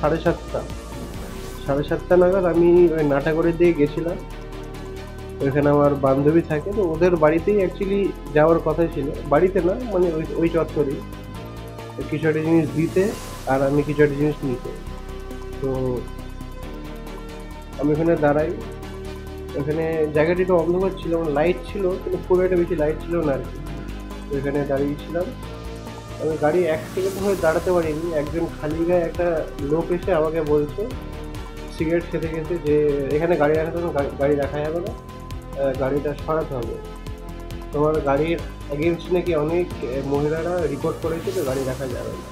7:30 7:30 নাগাদ আমি ওই নাটাগড়ের দিকে গেছিলাম। ওইখানে আমার বান্ধবী থাকে, তো ওদের বাড়িতেই অ্যাকচুয়ালি যাওয়ার কথা ছিল, বাড়িতে না মানে ওই ওই চত্বরেই কিছু একটা জিনিস দিতে, আর আমি কিছু একটা জিনিস নিতে। তো আমি ওখানে দাঁড়াই, ওখানে জায়গাটি একটু অন্ধকার ছিল, লাইট ছিল কিন্তু খুব একটা বেশি লাইট ছিল না আর কি। তো এখানে দাঁড়িয়েছিলাম, আমি গাড়ি 1 সেকেন্ড হয়ে দাঁড়াতে পারিনি, একজন খালি গায়ে একটা লোক এসে আমাকে বলছে সিগারেট খেতে খেতে যে এখানে গাড়ি রাখা যাবে না, গাড়ি রাখা যাবে না, গাড়িটা সরাতে হবে। তোমার গাড়ির এগেনস্ট নাকি অনেক মহিলারা রিপোর্ট করেছে তো গাড়ি রাখা যাবে না।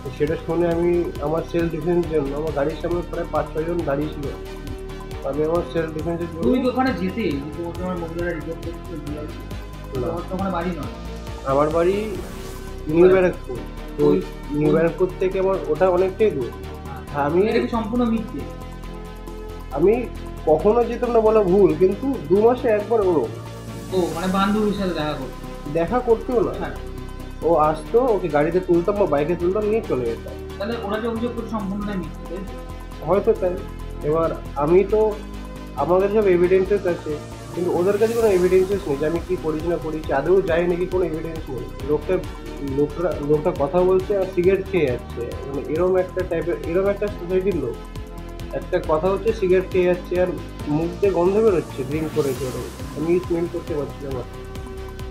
তো সেটা শুনে আমি আমার সেলফ ডিফেন্সের জন্য, আমার গাড়ির সামনে প্রায় 5-6 জন দাঁড়িয়ে ছিল, আমি আমার সেলফ ডিফেন্সের জন্য। তুমি তো ওখানে যেতে তোমার মহিলারা রিপোর্ট করতে তোমার বাড়ি নয়? আমার বাড়ি নিউ ব্যারাকপুর। তো নিউ ব্যারাকপুর থেকে আমার ওটা অনেকটাই দূর। আমি সম্পূর্ণ মিথ্যে। আমি কখনো যেতাম না বলা ভুল, কিন্তু 2 মাসে একবার ওরকম। ও মানে বান্ধবীর সাথে দেখা করতেও না, ও আসতো, ওকে গাড়িতে তুলতাম বা বাইকে তুলতাম, নিয়ে চলে যেতাম। তাহলে ওরা যে অভিযোগ করছে সম্পূর্ণ মিথ্যে? হয়তো তাই। এবার আমি তো, আমার কাছে সব এভিডেন্সেস আছে, কিন্তু ওদের কাছে কোনো এভিডেন্সেস নেই যে আমি কি করেছি না করেছি, আদৌ যাই নাকি কোনো এভিডেন্স নেই। লোকটা কথা বলছে আর সিগারেট খেয়ে যাচ্ছে, মানে এরকম একটা টাইপের, এরকম একটা সোসাইটির লোক। একটা কথা হচ্ছে সিগারেট খেয়ে যাচ্ছে আর মুখ দিয়ে গন্ধ বেরোচ্ছে ড্রিঙ্ক করেছে, ওরকম আমি স্মেল করতে পারছিলাম না।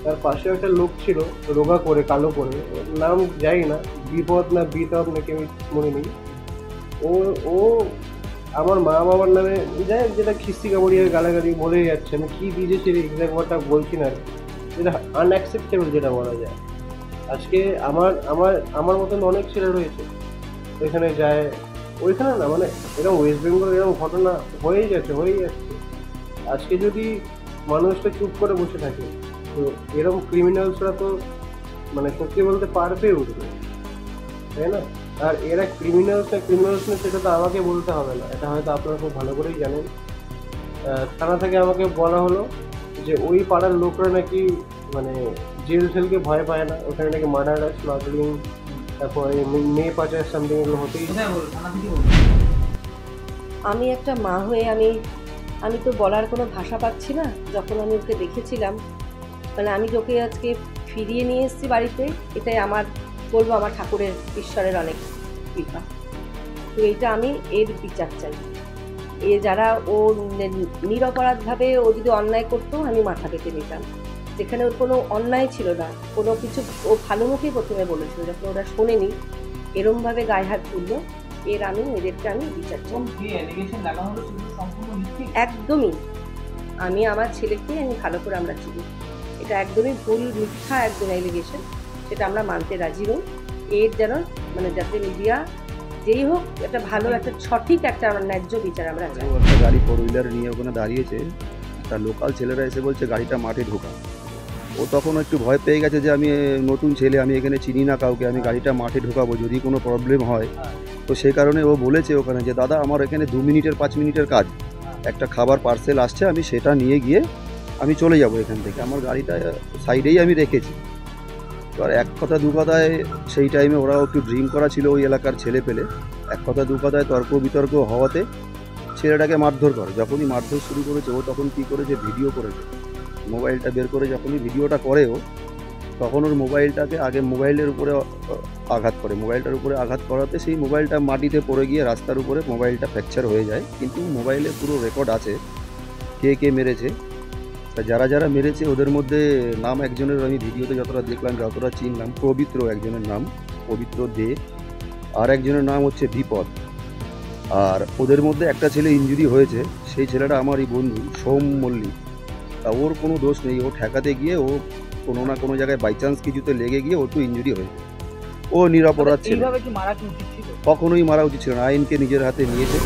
তার পাশে একটা লোক ছিল রোগা করে, কালো করে, নাম যাই না, বিপদ না বিপদ নাকি আমি মনে নেই। ও ও আমার মা বাবার নামে যাই হোক, যেটা খিস্তি কামড়িয়ে গালাগালি বলে যাচ্ছে, আমি কী দিয়েছি এক্সাক্ট ওয়ার্ডটা বলছি না আর কি, যেটা আনঅ্যাকসেপ্টেবল যেটা বলা যায়। আজকে আমার আমার আমার মতন অনেক ছেলে রয়েছে ওইখানে যায়, ওইখানে না মানে এরকম ওয়েস্ট বেঙ্গল এরকম ঘটনা হয়েই যাচ্ছে। আজকে যদি মানুষটা চুপ করে বসে থাকে, তো এরকম ক্রিমিনালসরা তো মানে সত্যি বলতে পারবে উঠবে, তাই না? আর এরা ক্রিমিনালস না সেটা তো আমাকে বলতে হবে না, এটা হয়তো আপনারা খুব ভালো করেই জানেন। থানা থেকে আমাকে বলা হলো যে ওই পাড়ার লোকরা নাকি মানে জেল ঠেলকে ভয় পায় না, ওখানে নাকি মার্ডার, স্মাগলিং, তারপরে মেয়ে পাচার সামথিং এগুলো হতেই। আমি একটা মা হয়ে আমি তো বলার কোনো ভাষা পাচ্ছি না। যখন আমি ওকে দেখেছিলাম, মানে আমি ওকে আজকে ফিরিয়ে নিয়ে এসেছি বাড়িতে, এটাই আমার বলবো আমার ঠাকুরের ঈশ্বরের অনেক কৃপা। তো এইটা আমি এর বিচার চাই। যারা ও নিরপরাধভাবে ও যদি অন্যায় করতো আমি মাথা পেতে নিতাম, যেখানে ওর কোনো অন্যায় ছিল না, কোনো কিছু ও ভালো মুখেই প্রথমে বলেছিল, যখন ওরা শোনেনি এরমভাবে গায়ে হাত তুললো, এদেরকে আমি বিচার চাই। একদমই আমি আমার ছেলেকে ভালো করে আমরা চিনি, এটা একদমই ভুল, মিথ্যা একদম এলিগেশন, সেটা আমরা মানতে রাজি নই। এর যেন মানে যাতে মিডিয়া যেই হোক একটা ভালো একটা সঠিক একটা ন্যায্য বিচার আমরা চাই। একটা গাড়ি 4 হুইলার নিয়ে ওখানে দাঁড়িয়েছে, একটা লোকাল ছেলেরা এসে বলছে গাড়িটা মাঠে ঢোকা। ও তখন একটু ভয় পেয়ে গেছে যে আমি নতুন ছেলে, আমি এখানে চিনি না কাউকে, আমি গাড়িটা মাঠে ঢোকাবো যদি কোনো প্রবলেম হয়। তো সেই কারণে ও বলেছে ওখানে যে দাদা আমার এখানে 2 মিনিটের 5 মিনিটের কাজ, একটা খাবার পার্সেল আসছে, আমি সেটা নিয়ে গিয়ে আমি চলে যাব এখান থেকে, আমার গাড়িটা সাইডেই আমি রেখেছি। এবার এক কথা দু কথায় সেই টাইমে ওরাও একটু ড্রিম করা ছিল ওই এলাকার ছেলে পেলে, এক কথা দু কথায় তর্ক বিতর্ক হওয়াতে ছেলেটাকে মারধর করে। যখনই মারধর শুরু করেছে ও তখন কী করেছে, ভিডিও করেছে, মোবাইলটা বের করে যখনই ভিডিওটা করে ও, তখন ওর মোবাইলটাকে আগে মোবাইলের উপরে আঘাত করে, মোবাইলটার উপরে আঘাত করাতে সেই মোবাইলটা মাটিতে পড়ে গিয়ে রাস্তার উপরে মোবাইলটা ফ্র্যাকচার হয়ে যায়। কিন্তু মোবাইলে পুরো রেকর্ড আছে কে কে মেরেছে, তা যারা যারা মেরেছে ওদের মধ্যে নাম একজনের আমি ভিডিওতে যতটা দেখলাম, যতটা চিনলাম, পবিত্র একজনের নাম, পবিত্র দে, আর একজনের নাম হচ্ছে বিপদ। আর ওদের মধ্যে একটা ছেলে ইনজুরি হয়েছে, সেই ছেলেটা আমারই বন্ধু সোম মল্লিক। তা ওর কোনো দোষ নেই, ও ঠেকাতে গিয়ে ও কোনো না কোনো জায়গায় বাই চান্স কিছুতে লেগে গিয়ে ও তো ইনজুরি হয়েছে, ও নিরপরাধ ছিল। কখনোই মারা উচিত ছিল না, আইনকে নিজের হাতে নিয়েছে।